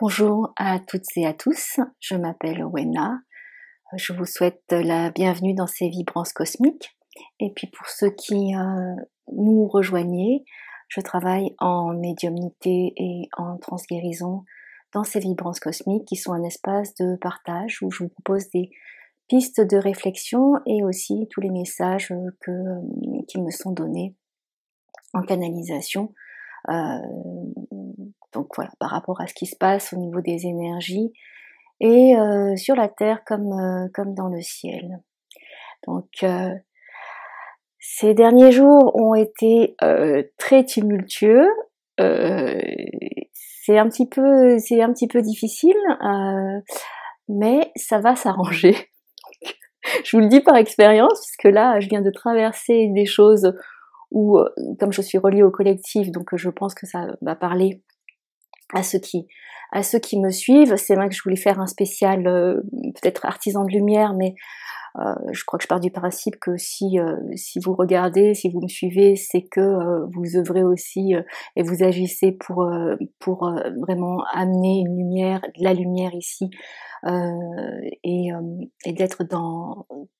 Bonjour à toutes et à tous, je m'appelle Wena, je vous souhaite la bienvenue dans ces vibrances cosmiques. Et puis pour ceux qui nous rejoignez, je travaille en médiumnité et en transguérison dans ces vibrances cosmiques qui sont un espace de partage où je vous propose des pistes de réflexion et aussi tous les messages qui me sont donnés en canalisation. Donc voilà, par rapport à ce qui se passe au niveau des énergies et sur la terre comme dans le ciel. Donc ces derniers jours ont été très tumultueux. C'est un petit peu difficile, mais ça va s'arranger. Je vous le dis par expérience, puisque là, je viens de traverser des choses où, comme je suis reliée au collectif, donc je pense que ça va parler à ceux qui me suivent. C'est vrai que je voulais faire un spécial peut-être artisan de lumière, mais je crois que je pars du principe que si vous regardez, si vous me suivez, c'est que vous œuvrez aussi et vous agissez pour vraiment amener une lumière, de la lumière ici, et d'être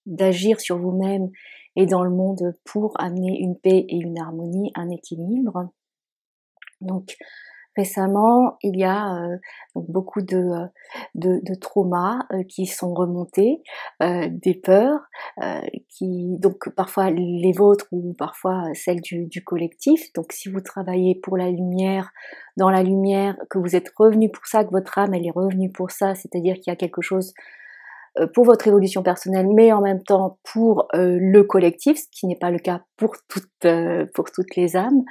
d'agir sur vous-même et dans le monde pour amener une paix et une harmonie, un équilibre. Donc récemment, il y a donc beaucoup de traumas qui sont remontés, des peurs, qui donc parfois les vôtres ou parfois celles du collectif. Donc si vous travaillez pour la lumière, dans la lumière, que vous êtes revenu pour ça, que votre âme elle est revenue pour ça, c'est-à-dire qu'il y a quelque chose pour votre évolution personnelle, mais en même temps pour le collectif, ce qui n'est pas le cas pour toutes les âmes.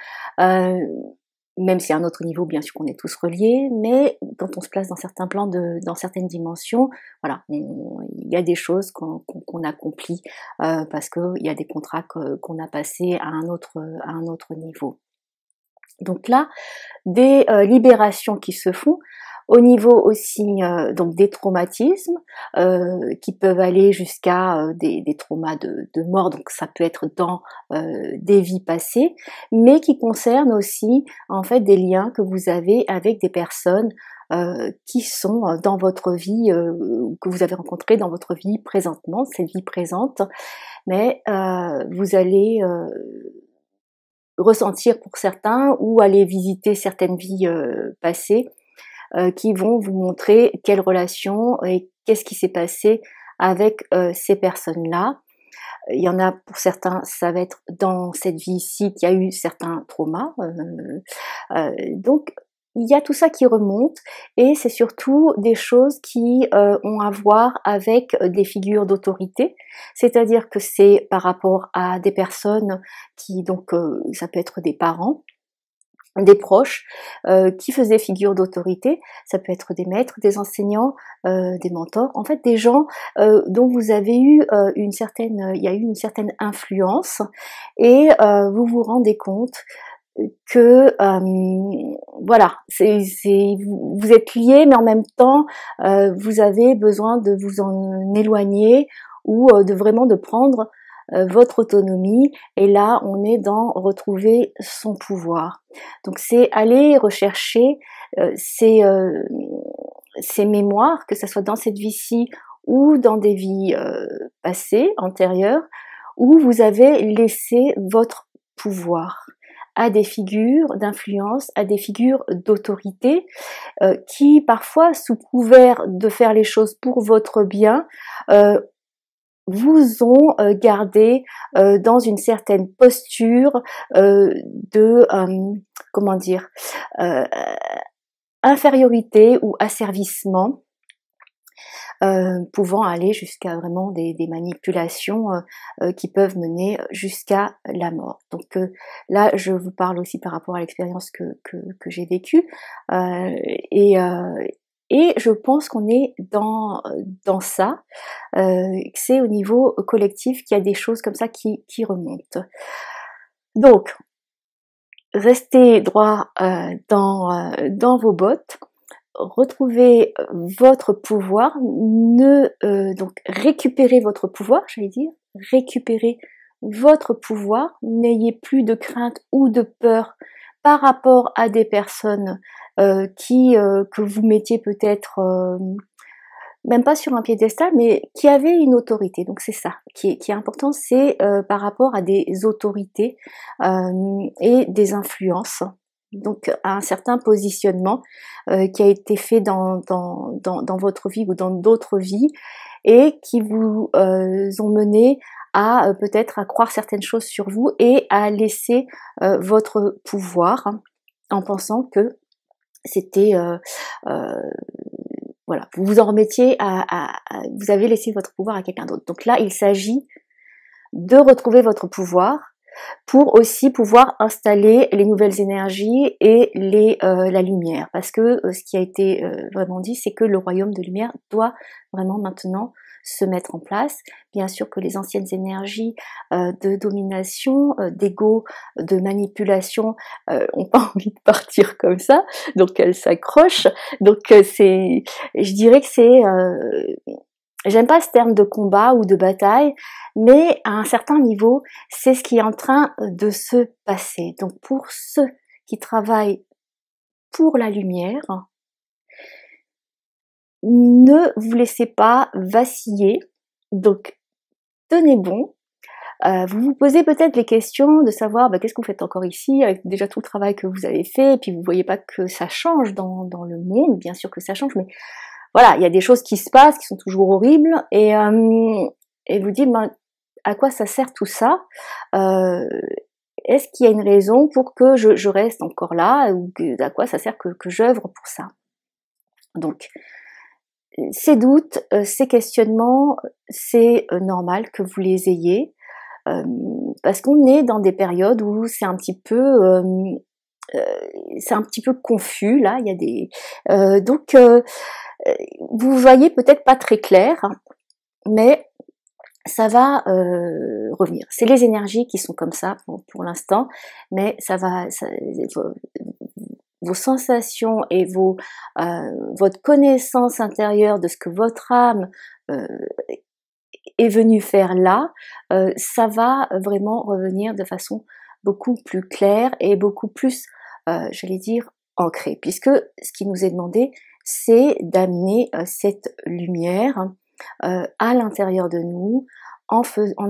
Même si à un autre niveau, bien sûr qu'on est tous reliés, mais quand on se place dans certains plans, dans certaines dimensions, voilà, il y a des choses qu'on accomplit parce qu'il y a des contrats qu'on a passés à un autre niveau. Donc là, des libérations qui se font au niveau aussi donc des traumatismes qui peuvent aller jusqu'à des traumas de mort, donc ça peut être dans des vies passées, mais qui concernent aussi en fait des liens que vous avez avec des personnes qui sont dans votre vie, que vous avez rencontrées dans votre vie présentement, cette vie présente, mais vous allez ressentir pour certains ou aller visiter certaines vies passées qui vont vous montrer quelle relation et qu'est-ce qui s'est passé avec ces personnes-là. Il y en a pour certains, ça va être dans cette vie-ci qu'il y a eu certains traumas. Donc il y a tout ça qui remonte et c'est surtout des choses qui ont à voir avec des figures d'autorité, c'est-à-dire que c'est par rapport à des personnes qui, donc ça peut être des parents, des proches qui faisaient figure d'autorité, ça peut être des maîtres, des enseignants, des mentors, en fait des gens dont vous avez eu il y a eu une certaine influence et vous vous rendez compte que voilà, vous êtes liés, mais en même temps vous avez besoin de vous en éloigner ou de vraiment de prendre votre autonomie. Et là, on est dans retrouver son pouvoir. Donc c'est aller rechercher ces mémoires, que ce soit dans cette vie-ci ou dans des vies passées, antérieures, où vous avez laissé votre pouvoir à des figures d'influence, à des figures d'autorité qui parfois, sous couvert de faire les choses pour votre bien, vous ont gardé dans une certaine posture de comment dire infériorité ou asservissement, pouvant aller jusqu'à vraiment des manipulations qui peuvent mener jusqu'à la mort. Donc là, je vous parle aussi par rapport à l'expérience que j'ai vécue, et je pense qu'on est dans ça, c'est au niveau collectif qu'il y a des choses comme ça qui remontent. Donc, restez droit dans vos bottes, retrouvez votre pouvoir, donc récupérez votre pouvoir, récupérez votre pouvoir, n'ayez plus de crainte ou de peur par rapport à des personnes que vous mettiez peut-être même pas sur un piédestal, mais qui avait une autorité. Donc c'est ça qui est important, c'est par rapport à des autorités et des influences. Donc à un certain positionnement qui a été fait dans votre vie ou dans d'autres vies et qui vous ont mené à peut-être à croire certaines choses sur vous et à laisser votre pouvoir en pensant que c'était voilà, vous vous en remettiez vous avez laissé votre pouvoir à quelqu'un d'autre. Donc là, il s'agit de retrouver votre pouvoir pour aussi pouvoir installer les nouvelles énergies et la lumière. Parce que ce qui a été vraiment dit, c'est que le royaume de lumière doit vraiment maintenant se mettre en place. Bien sûr que les anciennes énergies de domination, d'ego, de manipulation ont pas envie de partir comme ça, donc elles s'accrochent. Donc je dirais que c'est j'aime pas ce terme de combat ou de bataille, mais à un certain niveau, c'est ce qui est en train de se passer. Donc pour ceux qui travaillent pour la lumière, ne vous laissez pas vaciller, donc tenez bon. Vous vous posez peut-être les questions de savoir qu'est-ce que vous faites encore ici avec déjà tout le travail que vous avez fait, et puis vous voyez pas que ça change dans le monde, bien sûr que ça change, mais voilà, il y a des choses qui se passent, qui sont toujours horribles, et vous dites, à quoi ça sert tout ça? Est-ce qu'il y a une raison pour que je reste encore là, ou à quoi ça sert que j'œuvre pour ça? Donc, ces doutes, ces questionnements, c'est normal que vous les ayez, parce qu'on est dans des périodes où c'est un petit peu confus, là, il y a des... donc, vous voyez peut-être pas très clair, mais ça va revenir. C'est les énergies qui sont comme ça pour l'instant, mais vos sensations et votre connaissance intérieure de ce que votre âme est venue faire là, ça va vraiment revenir de façon beaucoup plus claire et beaucoup plus, j'allais dire, ancrée, puisque ce qui nous est demandé, c'est d'amener cette lumière à l'intérieur de nous, en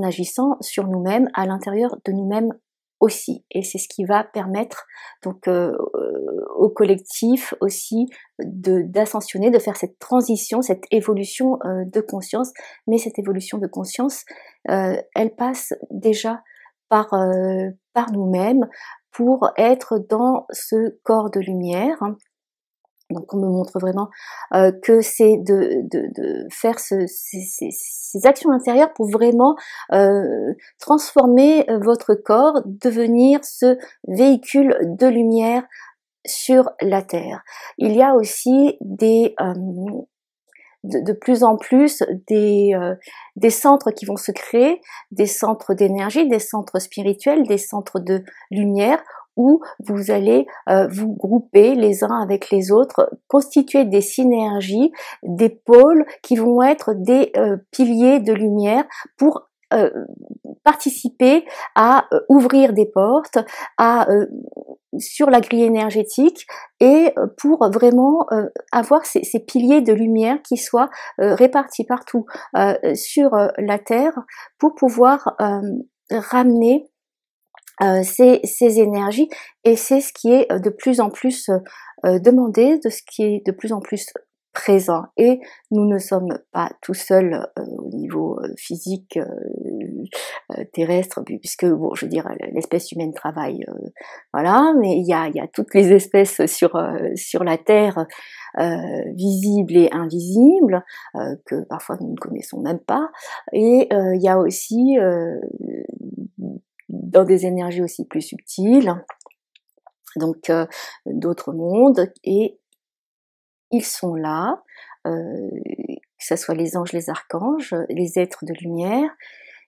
agissant sur nous-mêmes, à l'intérieur de nous-mêmes aussi. Et c'est ce qui va permettre donc au collectif aussi d'ascensionner, de faire cette transition, cette évolution de conscience. Mais cette évolution de conscience, elle passe déjà par nous-mêmes pour être dans ce corps de lumière. Donc on me montre vraiment que c'est de faire ces actions intérieures pour vraiment transformer votre corps, devenir ce véhicule de lumière sur la Terre. Il y a aussi de plus en plus des centres qui vont se créer, des centres d'énergie, des centres spirituels, des centres de lumière, où vous allez vous grouper les uns avec les autres, constituer des synergies, des pôles qui vont être des piliers de lumière pour participer à ouvrir des portes, sur la grille énergétique, et pour vraiment avoir ces piliers de lumière qui soient répartis partout sur la Terre, pour pouvoir ramener ces énergies. Et c'est ce qui est de plus en plus demandé, de ce qui est de plus en plus présent. Et nous ne sommes pas tout seuls au niveau physique terrestre, puisque bon, je veux dire, l'espèce humaine travaille, voilà, mais il y a toutes les espèces sur la Terre, visibles et invisibles, que parfois nous ne connaissons même pas, et il y a aussi dans des énergies aussi plus subtiles, donc d'autres mondes, et ils sont là, que ce soit les anges, les archanges, les êtres de lumière,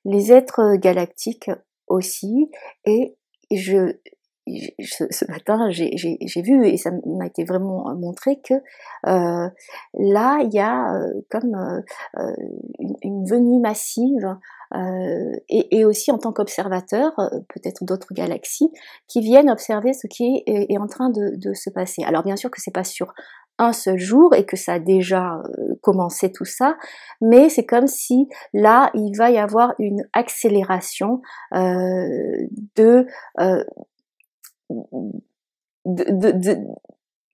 les êtres galactiques aussi. Et ce matin, j'ai vu, et ça m'a été vraiment montré, que là, il y a comme une venue massive et aussi en tant qu'observateur, peut-être d'autres galaxies, qui viennent observer ce qui est en train de se passer. Alors bien sûr que c'est pas sur un seul jour et que ça a déjà commencé tout ça, mais c'est comme si là il va y avoir une accélération de, euh, de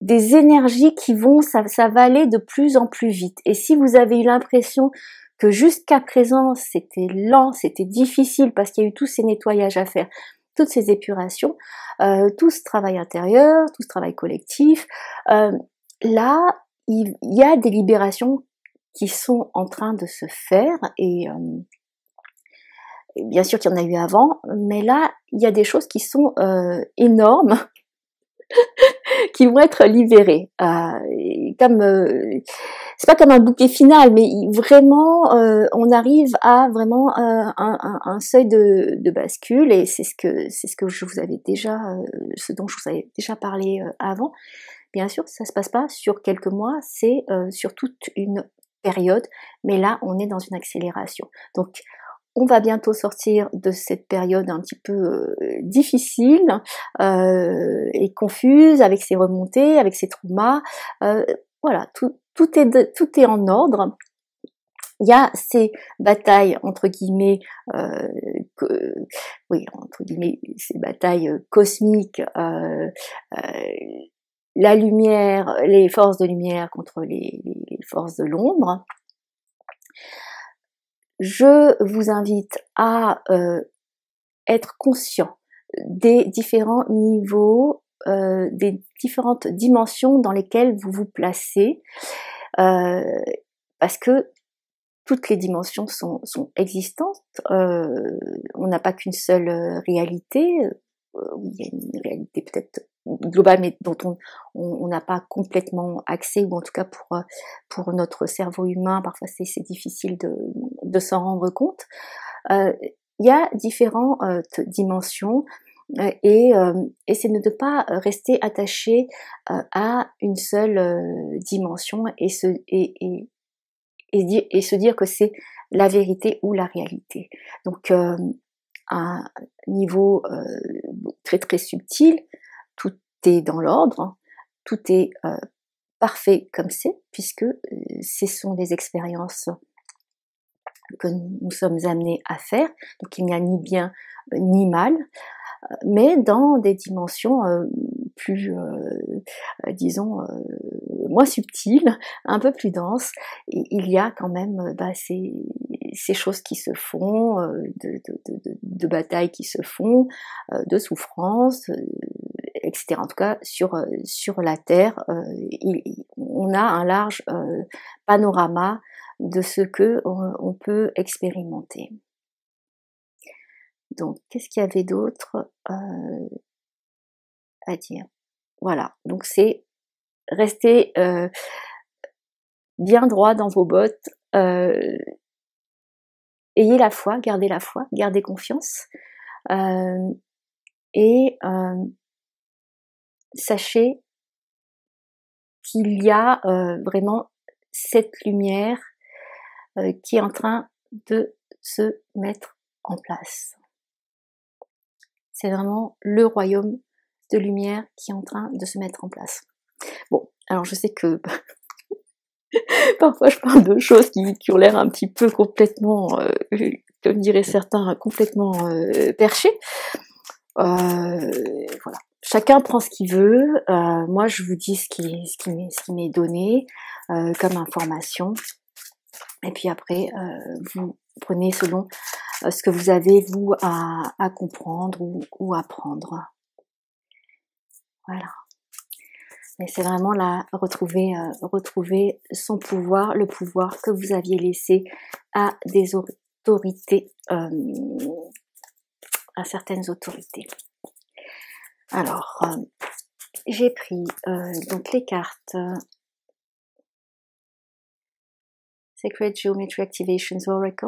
des énergies qui vont, ça va aller de plus en plus vite. Et si vous avez eu l'impression que jusqu'à présent c'était lent, c'était difficile parce qu'il y a eu tous ces nettoyages à faire, toutes ces épurations, tout ce travail intérieur, tout ce travail collectif, là il y a des libérations qui sont en train de se faire et bien sûr qu'il y en a eu avant, mais là il y a des choses qui sont énormes qui vont être libérés. Comme c'est pas comme un bouquet final, mais vraiment on arrive à vraiment un seuil de bascule et c'est ce que je vous avais déjà, ce dont je vous avais déjà parlé avant. Bien sûr, ça se passe pas sur quelques mois, c'est sur toute une période, mais là on est dans une accélération. Donc on va bientôt sortir de cette période un petit peu difficile et confuse, avec ses remontées, avec ses traumas. Voilà, tout est en ordre. Il y a ces batailles entre guillemets, oui entre guillemets, ces batailles cosmiques, la lumière, les forces de lumière contre les forces de l'ombre. Je vous invite à être conscient des différents niveaux, des différentes dimensions dans lesquelles vous vous placez, parce que toutes les dimensions sont existantes. On n'a pas qu'une seule réalité. Il y a une réalité peut-être globale, mais dont on n'a pas complètement accès, ou en tout cas pour notre cerveau humain, parfois c'est difficile de s'en rendre compte. Il y a différentes dimensions et c'est de ne pas rester attaché à une seule dimension et se dire que c'est la vérité ou la réalité. Donc à un niveau très très subtil, tout est dans l'ordre, tout est parfait comme c'est, puisque ce sont des expériences que nous sommes amenés à faire, donc il n'y a ni bien ni mal, mais dans des dimensions plus, disons, moins subtiles, un peu plus denses, il y a quand même ces choses qui se font, de batailles qui se font, de souffrances, etc. En tout cas, sur la Terre, on a un large panorama de ce que on peut expérimenter. Donc, qu'est-ce qu'il y avait d'autre à dire? Voilà, donc c'est rester bien droit dans vos bottes, ayez la foi, gardez confiance, et sachez qu'il y a vraiment cette lumière qui est en train de se mettre en place. C'est vraiment le royaume de lumière qui est en train de se mettre en place. Bon, alors je sais que parfois je parle de choses qui ont l'air un petit peu complètement, comme diraient certains, complètement perchées. Voilà. Chacun prend ce qu'il veut. Moi, je vous dis ce qui m'est donné comme information. Et puis après, vous prenez selon ce que vous avez, vous, à comprendre ou à prendre. Voilà. Mais c'est vraiment là, retrouver son pouvoir, le pouvoir que vous aviez laissé à des autorités, à certaines autorités. Alors, j'ai pris donc les cartes Sacred Geometry Activations Oracle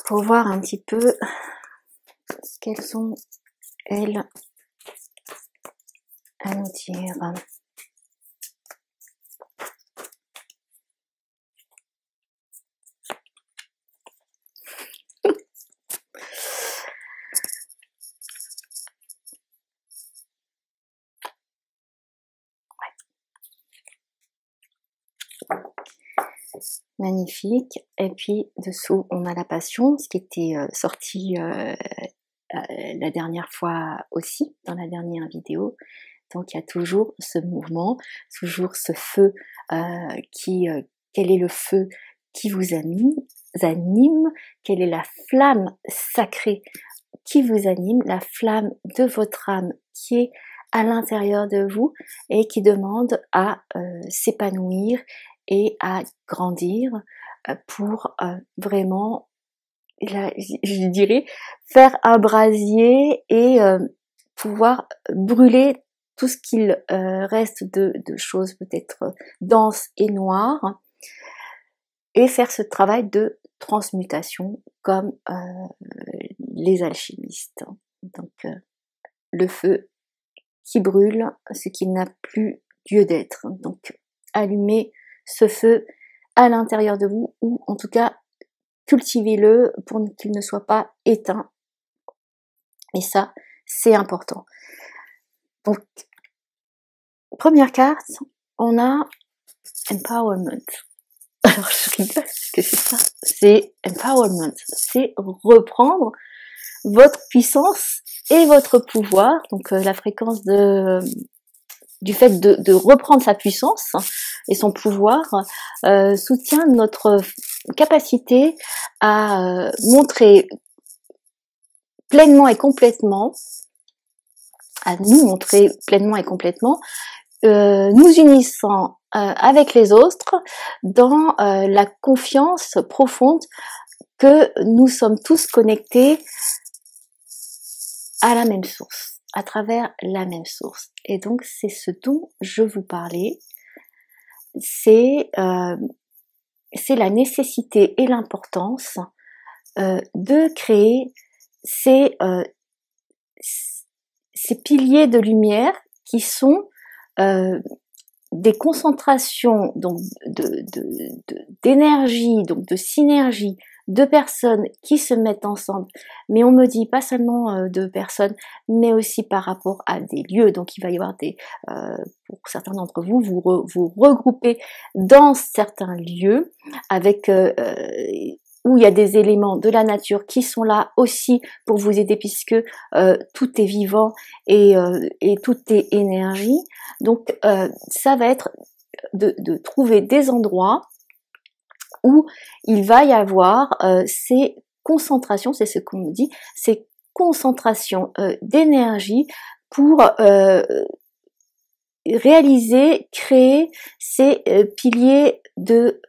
pour voir un petit peu ce qu'elles sont, elles, à nous dire. Magnifique. Et puis dessous, on a la passion, ce qui était sorti la dernière fois aussi, dans la dernière vidéo. Donc il y a toujours ce mouvement, toujours ce feu quel est le feu qui vous anime, quelle est la flamme sacrée qui vous anime, la flamme de votre âme qui est à l'intérieur de vous et qui demande à s'épanouir et à grandir pour vraiment, je dirais, faire un brasier et pouvoir brûler tout ce qu'il reste de choses peut-être denses et noires et faire ce travail de transmutation comme les alchimistes. Donc le feu qui brûle ce qui n'a plus lieu d'être. Donc allumez ce feu à l'intérieur de vous, ou en tout cas cultivez-le pour qu'il ne soit pas éteint. Et ça, c'est important. Donc, première carte, on a Empowerment. Alors je rigole parce que c'est ça, c'est Empowerment, c'est reprendre votre puissance et votre pouvoir. Donc la fréquence du fait de reprendre sa puissance et son pouvoir soutient notre capacité à montrer pleinement et complètement, à nous montrer pleinement et complètement, nous unissant avec les autres dans la confiance profonde que nous sommes tous connectés à la même source, à travers la même source. Et donc c'est ce dont je vous parlais, c'est la nécessité et l'importance de créer ces piliers de lumière qui sont des concentrations donc d'énergie, donc de synergie, de personnes qui se mettent ensemble, mais on me dit pas seulement de personnes, mais aussi par rapport à des lieux. Donc il va y avoir pour certains d'entre vous, vous regroupez dans certains lieux avec où il y a des éléments de la nature qui sont là aussi pour vous aider, puisque tout est vivant et tout est énergie. Donc ça va être de trouver des endroits où il va y avoir ces concentrations, c'est ce qu'on me dit, ces concentrations d'énergie pour réaliser, créer ces piliers de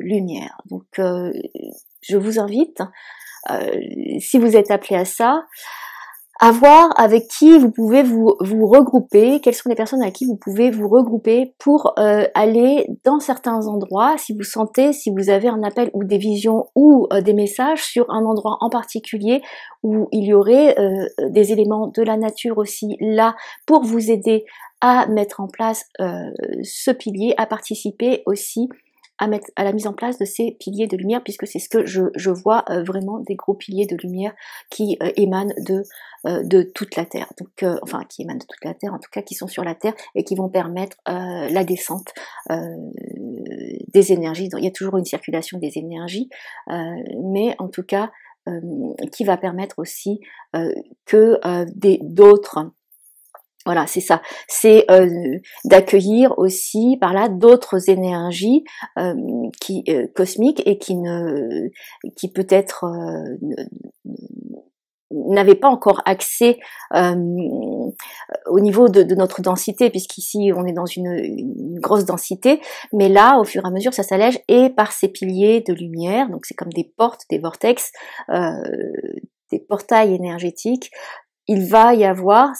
lumière. Donc je vous invite, si vous êtes appelé à ça, à voir avec qui vous pouvez vous regrouper, quelles sont les personnes avec qui vous pouvez vous regrouper pour aller dans certains endroits, si vous sentez, si vous avez un appel ou des visions ou des messages sur un endroit en particulier où il y aurait des éléments de la nature aussi là pour vous aider à mettre en place ce pilier, à participer aussi à la mise en place de ces piliers de lumière, puisque c'est ce que je vois vraiment, des gros piliers de lumière qui émanent de toute la Terre, donc enfin qui émanent de toute la Terre, en tout cas qui sont sur la Terre et qui vont permettre la descente des énergies. Donc, il y a toujours une circulation des énergies, mais en tout cas qui va permettre aussi que d'autres, voilà, c'est ça, c'est d'accueillir aussi par là d'autres énergies cosmiques et qui peut-être n'avaient pas encore accès au niveau de notre densité, puisqu'ici on est dans une grosse densité, mais là au fur et à mesure ça s'allège, et par ces piliers de lumière, donc c'est comme des portes, des vortex, des portails énergétiques, il va y avoir,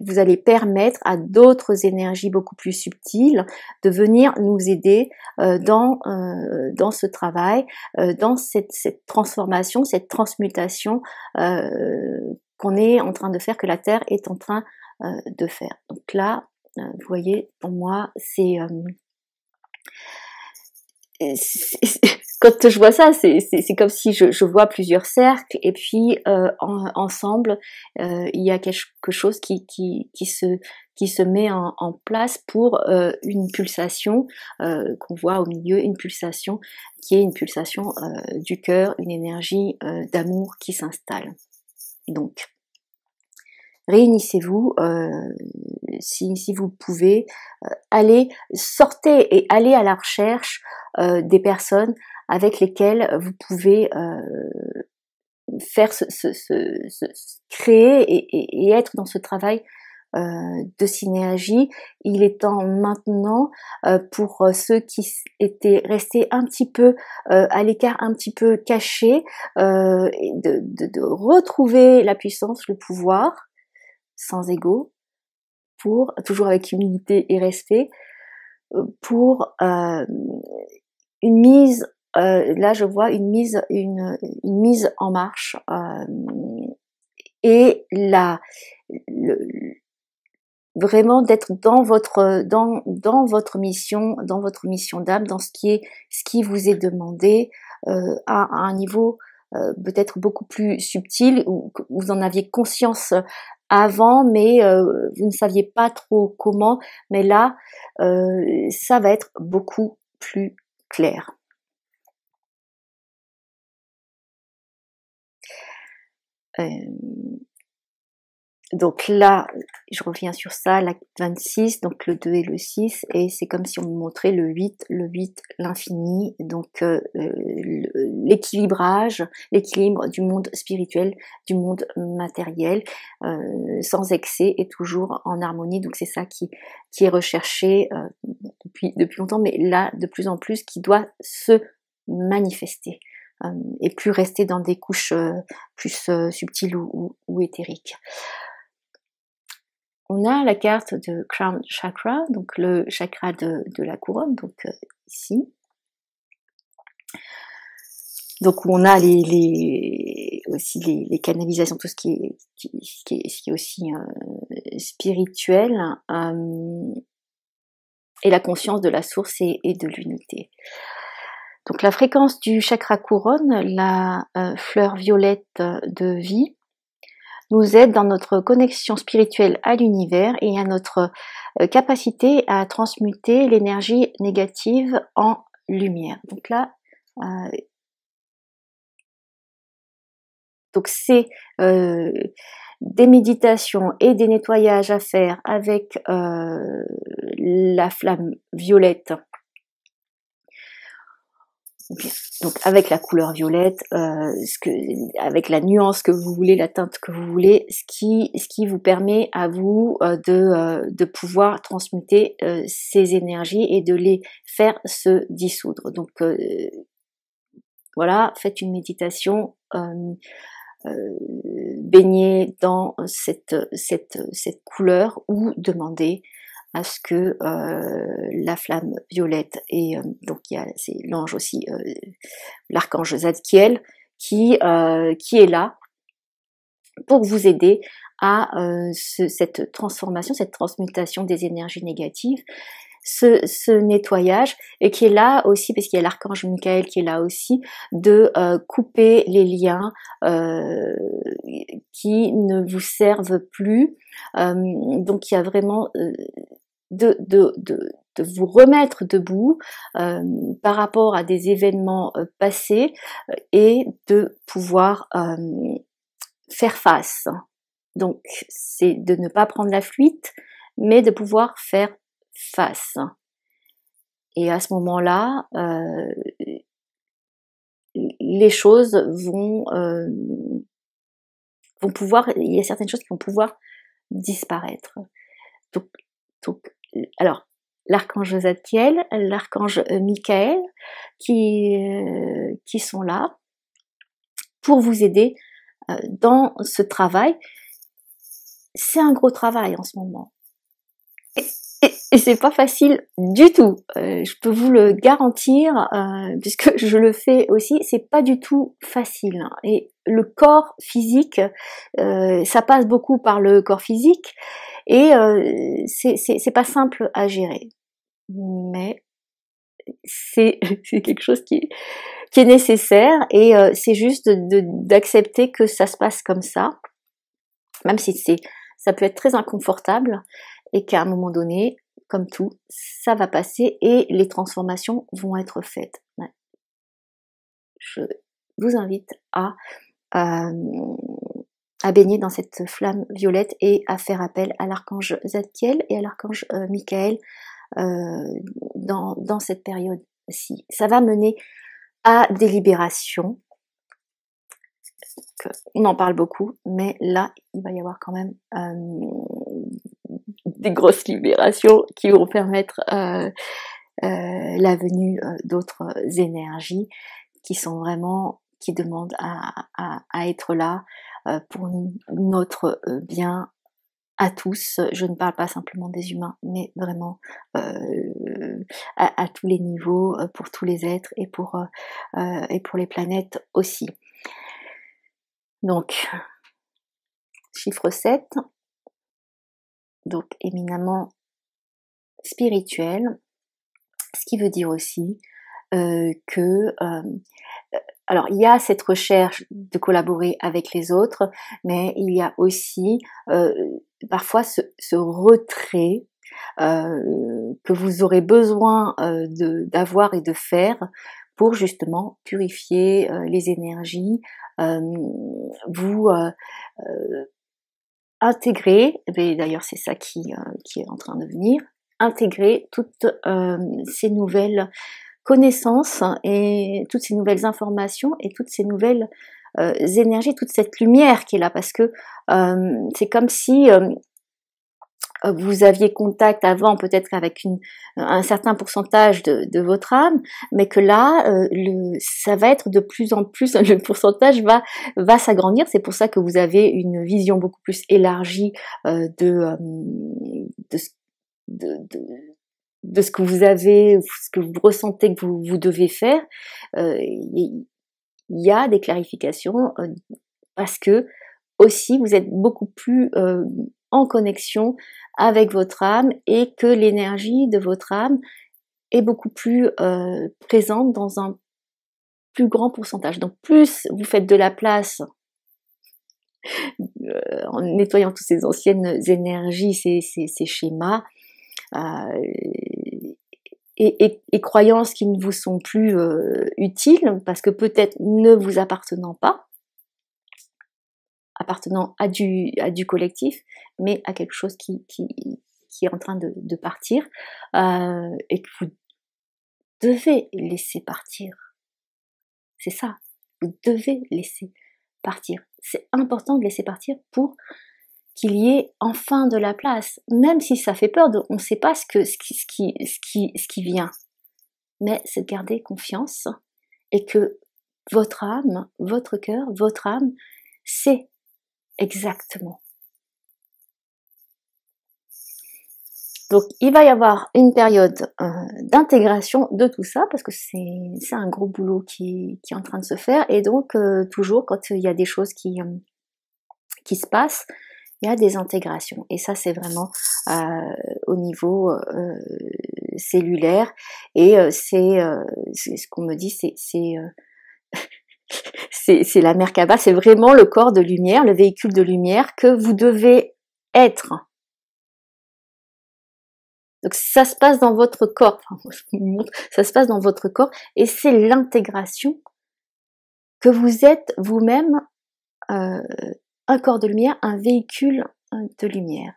vous allez permettre à d'autres énergies beaucoup plus subtiles de venir nous aider dans ce travail, dans cette transformation, cette transmutation qu'on est en train de faire, que la Terre est en train de faire. Donc là, vous voyez, pour moi, quand je vois ça, c'est comme si je vois plusieurs cercles et puis ensemble, il y a quelque chose qui se met en place pour une pulsation qu'on voit au milieu, une pulsation qui est une pulsation du cœur, une énergie d'amour qui s'installe. Donc, réunissez-vous si vous pouvez, sortez et allez à la recherche des personnes avec lesquelles vous pouvez faire créer et être dans ce travail de synergie. Il est temps maintenant pour ceux qui étaient restés un petit peu à l'écart, un petit peu cachés, de retrouver la puissance, le pouvoir, sans ego, toujours avec humilité et respect, pour une mise, là je vois une mise en marche, et vraiment d'être dans votre mission d'âme, dans ce qui vous est demandé à un niveau peut-être beaucoup plus subtil, où vous en aviez conscience avant, mais vous ne saviez pas trop comment, mais là ça va être beaucoup plus clair. Donc là, je reviens sur ça, l'acte 26, donc le 2 et le 6, et c'est comme si on me montrait le 8, l'infini, donc l'équilibre du monde spirituel, du monde matériel, sans excès et toujours en harmonie. Donc c'est ça qui est recherché depuis longtemps, mais là, de plus en plus, qui doit se manifester et plus rester dans des couches plus subtiles ou éthériques. On a la carte de Crown Chakra, donc le chakra de la couronne, donc ici. Donc où on a aussi les canalisations, tout ce qui est aussi spirituel, et la conscience de la source et de l'unité. Donc la fréquence du chakra couronne, la fleur violette de vie, nous aide dans notre connexion spirituelle à l'univers et à notre capacité à transmuter l'énergie négative en lumière. Donc là, donc c'est des méditations et des nettoyages à faire avec la flamme violette. Donc avec la couleur violette, avec la nuance que vous voulez, la teinte que vous voulez, ce qui vous permet à vous de pouvoir transmuter ces énergies et de les faire se dissoudre. Donc voilà, faites une méditation, baignez dans cette couleur, ou demandez à ce que la flamme violette, et donc c'est l'ange aussi, l'archange Zadkiel, qui est là pour vous aider à cette transformation, cette transmutation des énergies négatives, ce nettoyage, et qui est là aussi, parce qu'il y a l'archange Michael qui est là aussi, de couper les liens qui ne vous servent plus. Donc il y a vraiment de vous remettre debout par rapport à des événements passés, et de pouvoir faire face. Donc c'est de ne pas prendre la fuite, mais de pouvoir faire face. Et à ce moment-là, les choses vont pouvoir, il y a certaines choses qui vont pouvoir disparaître. Donc alors, l'archange Zadkiel, l'archange Michael, qui sont là pour vous aider dans ce travail. C'est un gros travail en ce moment. Et c'est pas facile du tout. Je peux vous le garantir, puisque je le fais aussi, c'est pas du tout facile. Et le corps physique, ça passe beaucoup par le corps physique, et c'est pas simple à gérer. Mais c'est quelque chose qui est qui est nécessaire, et c'est juste d'accepter que ça se passe comme ça, même si ça peut être très inconfortable, et qu'à un moment donné, comme tout, ça va passer et les transformations vont être faites. Je vous invite à baigner dans cette flamme violette et à faire appel à l'archange Zadkiel et à l'archange Michael dans cette période-ci. Ça va mener à des libérations. On en parle beaucoup, mais là, il va y avoir quand même des grosses libérations qui vont permettre la venue d'autres énergies qui sont vraiment, qui demandent à être là pour notre bien à tous. Je ne parle pas simplement des humains, mais vraiment à tous les niveaux, pour tous les êtres et pour les planètes aussi. Donc, chiffre 7, donc éminemment spirituel, ce qui veut dire aussi que alors il y a cette recherche de collaborer avec les autres, mais il y a aussi parfois ce retrait que vous aurez besoin d'avoir et de faire pour justement purifier les énergies, vous intégrer, et d'ailleurs c'est ça qui est en train de venir, intégrer toutes ces nouvelles connaissances et toutes ces nouvelles informations et toutes ces nouvelles énergies, toute cette lumière qui est là, parce que c'est comme si vous aviez contact avant peut-être avec un certain pourcentage de votre âme, mais que là, ça va être de plus en plus, le pourcentage va s'agrandir. C'est pour ça que vous avez une vision beaucoup plus élargie de ce que vous avez, ce que vous ressentez que vous devez faire. Il y a des clarifications parce que aussi vous êtes beaucoup plus en connexion avec votre âme et que l'énergie de votre âme est beaucoup plus présente dans un plus grand pourcentage. Donc plus vous faites de la place en nettoyant toutes ces anciennes énergies, ces schémas et croyances qui ne vous sont plus utiles parce que peut-être ne vous appartenant pas, appartenant à du collectif, mais à quelque chose qui est en train de partir et que vous devez laisser partir. C'est ça, vous devez laisser partir. C'est important de laisser partir pour qu'il y ait enfin de la place, même si ça fait peur, on ne sait pas ce qui vient. Mais c'est de garder confiance et que votre âme, votre cœur, votre âme, sait exactement. Donc il va y avoir une période d'intégration de tout ça parce que c'est un gros boulot qui est en train de se faire, et donc toujours quand il y a des choses qui se passent, il y a des intégrations, et ça c'est vraiment au niveau cellulaire, et c'est ce qu'on me dit, c'est la Merkaba, c'est vraiment le corps de lumière, le véhicule de lumière que vous devez être. Donc ça se passe dans votre corps, ça se passe dans votre corps, et c'est l'intégration que vous êtes vous-même, un corps de lumière, un véhicule de lumière.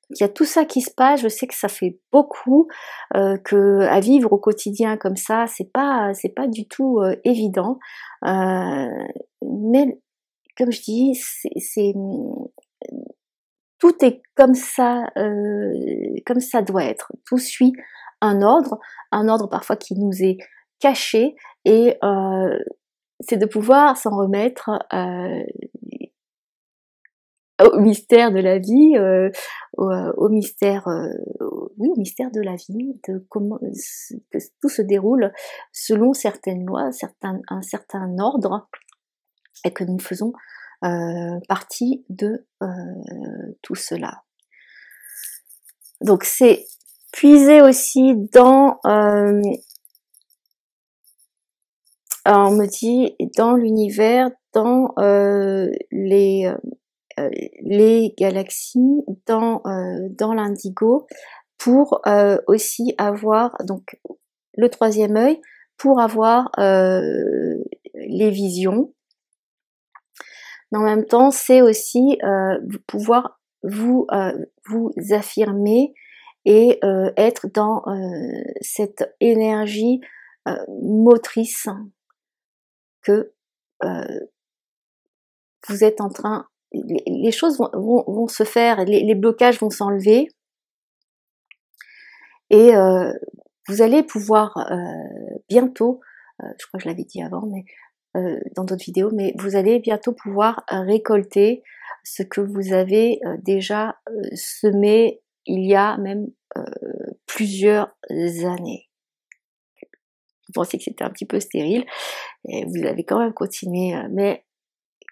Il y a tout ça qui se passe, je sais que ça fait beaucoup, que à vivre au quotidien comme ça, c'est pas du tout évident, mais comme je dis, tout est comme ça doit être. Tout suit un ordre parfois qui nous est caché, et c'est de pouvoir s'en remettre au mystère de la vie, au mystère, oui, au mystère de la vie, de comment que tout se déroule selon certaines lois, un certain ordre, et que nous faisons partie de tout cela. Donc c'est puiser aussi dans, alors on me dit dans l'univers, dans les galaxies, dans l'indigo, pour aussi avoir donc le troisième œil, pour avoir les visions. Mais en même temps, c'est aussi pouvoir vous affirmer et être dans cette énergie motrice que vous êtes en train, les choses vont se faire, les blocages vont s'enlever et vous allez pouvoir bientôt, je crois que je l'avais dit avant, mais dans d'autres vidéos, mais vous allez bientôt pouvoir récolter ce que vous avez déjà semé il y a même plusieurs années. Vous pensiez que c'était un petit peu stérile, et vous avez quand même continué, mais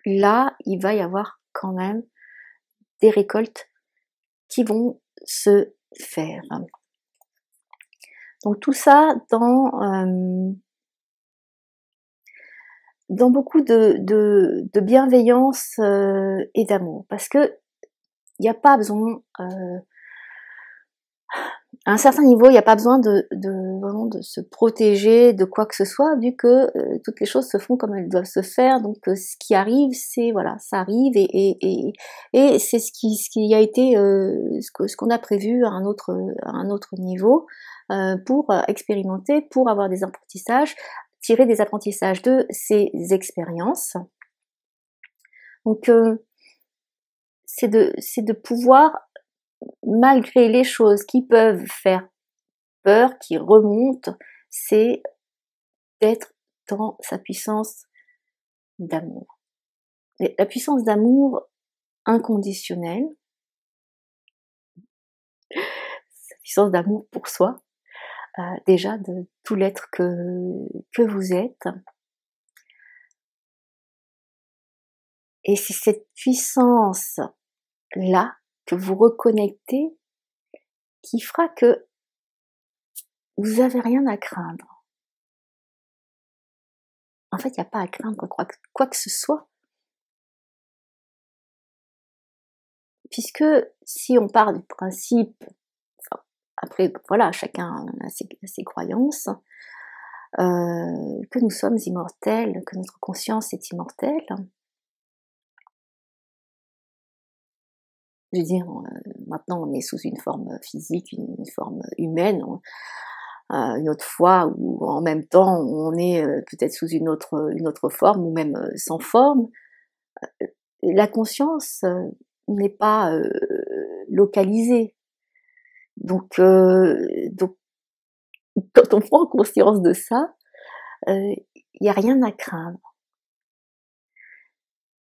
là, il va y avoir quand même des récoltes qui vont se faire. Donc tout ça dans beaucoup de bienveillance et d'amour, parce que il n'y a pas besoin, à un certain niveau, il n'y a pas besoin vraiment de se protéger de quoi que ce soit, vu que toutes les choses se font comme elles doivent se faire. Donc ce qui arrive, c'est voilà, ça arrive et c'est ce qui a été ce qu'on a prévu à un autre niveau pour expérimenter, pour avoir des apprentissages, tirer des apprentissages de ces expériences. Donc c'est de pouvoir, malgré les choses qui peuvent faire peur, qui remontent, c'est d'être dans sa puissance d'amour. La puissance d'amour inconditionnelle, sa puissance d'amour pour soi, déjà de tout l'être que vous êtes. Et c'est cette puissance-là que vous reconnectez qui fera que vous n'avez rien à craindre. En fait, il n'y a pas à craindre quoi que ce soit. Puisque si on part du principe, enfin, après voilà, chacun a ses croyances, que nous sommes immortels, que notre conscience est immortelle, je veux dire, maintenant on est sous une forme physique, une forme humaine, une autre fois où en même temps on est peut-être sous une autre forme ou même sans forme. La conscience n'est pas localisée. Donc quand on prend conscience de ça, il n'y a rien à craindre.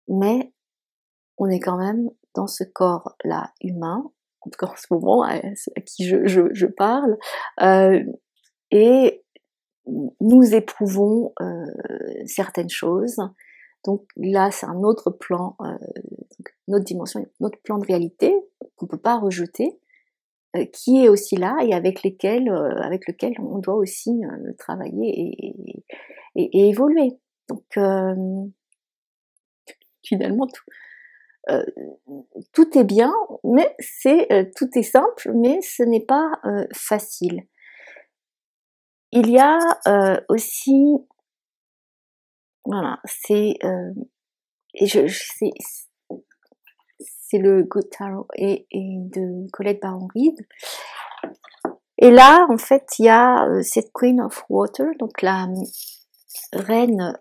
Mais on est quand même dans ce corps-là humain, en tout cas en ce moment à qui je parle, et nous éprouvons certaines choses. Donc là, c'est un autre plan, une autre dimension, un autre plan de réalité qu'on ne peut pas rejeter, qui est aussi là et avec lequel on doit aussi travailler et évoluer. Donc finalement, tout est bien, mais tout est simple, mais ce n'est pas facile. Il y a aussi, voilà, c'est le Good Tarot et de Colette Baron-Reid. Et là, en fait, il y a cette Queen of Water, donc la reine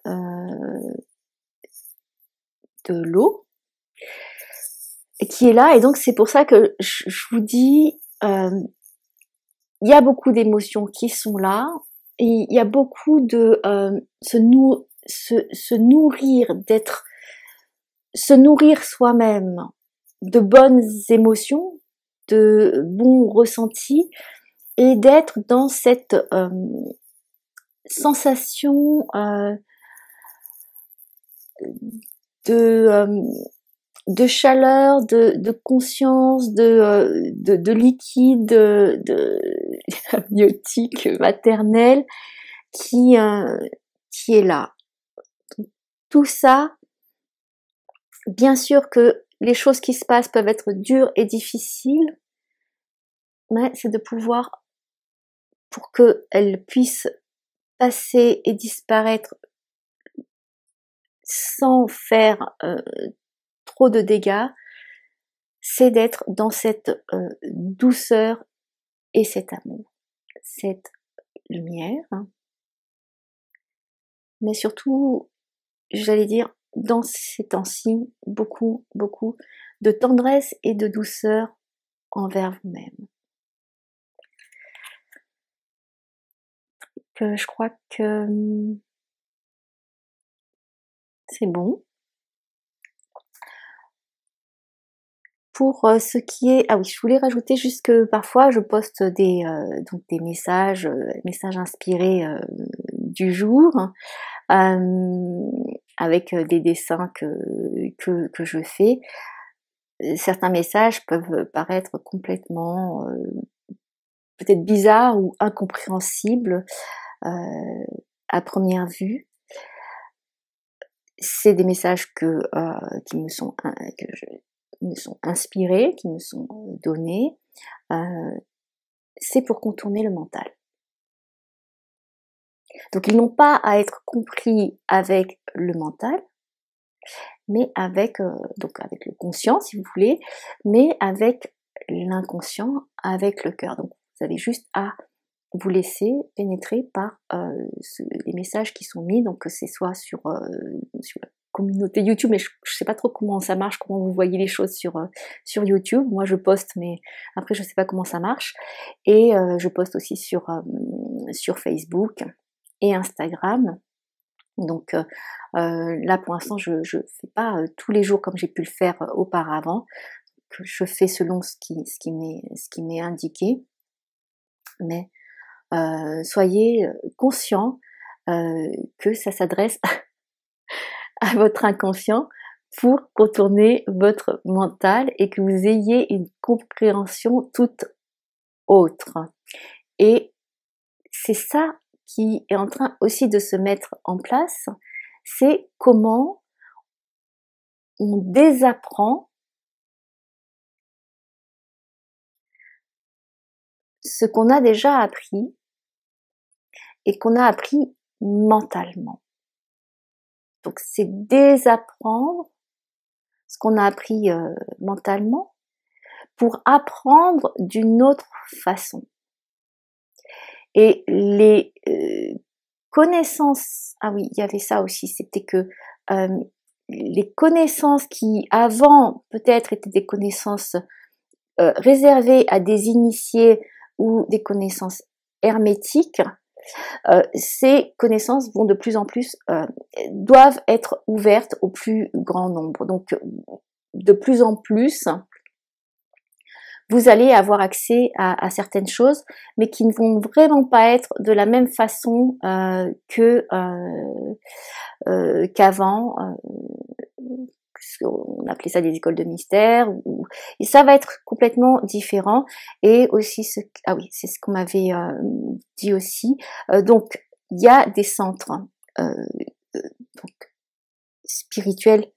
de l'eau, qui est là. Et donc, c'est pour ça que je vous dis, il y a beaucoup d'émotions qui sont là. Et il y a beaucoup de se nourrir, se nourrir soi-même de bonnes émotions, de bons ressentis, et d'être dans cette sensation de de chaleur, de conscience, de liquide, de amniotique maternel qui est là. Tout ça, bien sûr que les choses qui se passent peuvent être dures et difficiles, mais c'est de pouvoir, pour qu'elles puissent passer et disparaître sans faire trop de dégâts, c'est d'être dans cette douceur et cet amour, cette lumière, hein. Mais surtout, j'allais dire, dans ces temps-ci, beaucoup, beaucoup de tendresse et de douceur envers vous-même. Que je crois que c'est bon. Pour ce qui est... Ah oui, je voulais rajouter juste que parfois je poste donc des messages inspirés du jour, avec des dessins que je fais. Certains messages peuvent paraître complètement peut-être bizarres ou incompréhensibles à première vue. C'est des messages qui me sont inspirés, qui me sont donnés. C'est pour contourner le mental. Donc ils n'ont pas à être compris avec le mental, mais avec avec le conscient si vous voulez, mais avec l'inconscient, avec le cœur. Donc vous avez juste à vous laisser pénétrer par les messages qui sont mis, donc que c'est soit sur la communauté YouTube, mais je sais pas trop comment ça marche, comment vous voyez les choses sur YouTube. Moi je poste, mais après je sais pas comment ça marche. Et je poste aussi sur Facebook et Instagram. Donc là pour l'instant je fais pas tous les jours comme j'ai pu le faire auparavant, que je fais selon ce qui m'est indiqué, mais soyez conscient que ça s'adresse à votre inconscient pour contourner votre mental et que vous ayez une compréhension toute autre. Et c'est ça qui est en train aussi de se mettre en place, c'est comment on désapprend ce qu'on a déjà appris et qu'on a appris mentalement. Donc c'est désapprendre ce qu'on a appris mentalement pour apprendre d'une autre façon. Et les connaissances, ah oui, il y avait ça aussi, c'était que les connaissances qui avant peut-être étaient des connaissances réservées à des initiés ou des connaissances hermétiques, ces connaissances vont de plus en plus, doivent être ouvertes au plus grand nombre. Donc de plus en plus, vous allez avoir accès à certaines choses, mais qui ne vont vraiment pas être de la même façon qu'avant. On appelait ça des écoles de mystère, et ça va être complètement différent. Et aussi, c'est ce qu'on m'avait dit aussi. Donc, il y a des centres donc, spirituels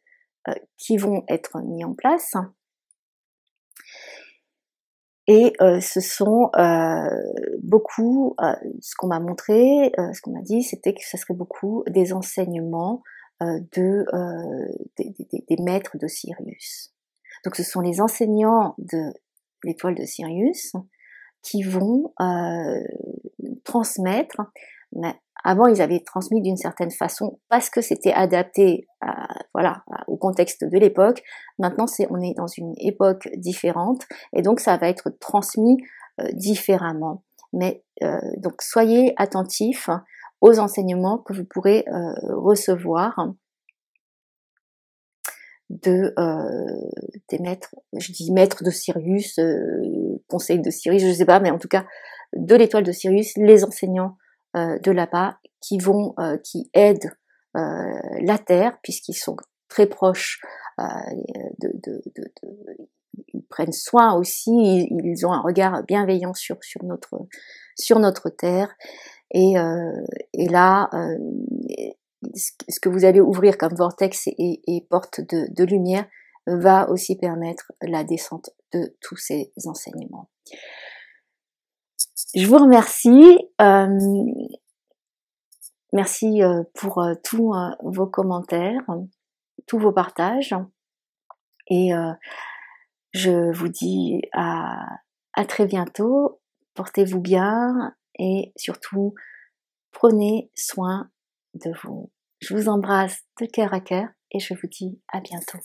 qui vont être mis en place. Et ce sont beaucoup, ce qu'on m'a montré, ce qu'on m'a dit, c'était que ce serait beaucoup des enseignements des maîtres de Sirius. Donc ce sont les enseignants de l'étoile de Sirius qui vont transmettre, mais avant ils avaient transmis d'une certaine façon parce que c'était adapté au contexte de l'époque. Maintenant on est dans une époque différente et donc ça va être transmis différemment. Mais donc soyez attentifs aux enseignements que vous pourrez recevoir des maîtres, je dis maîtres de Sirius, conseil de Sirius, je sais pas, mais en tout cas de l'étoile de Sirius, les enseignants de là-bas qui aident la Terre puisqu'ils sont très proches ils prennent soin aussi, ils ont un regard bienveillant sur notre terre. Et là, ce que vous allez ouvrir comme vortex et porte de lumière va aussi permettre la descente de tous ces enseignements. Je vous remercie. Merci pour tous vos commentaires, tous vos partages. Et je vous dis à très bientôt. Portez-vous bien et surtout, prenez soin de vous. Je vous embrasse de cœur à cœur et je vous dis à bientôt.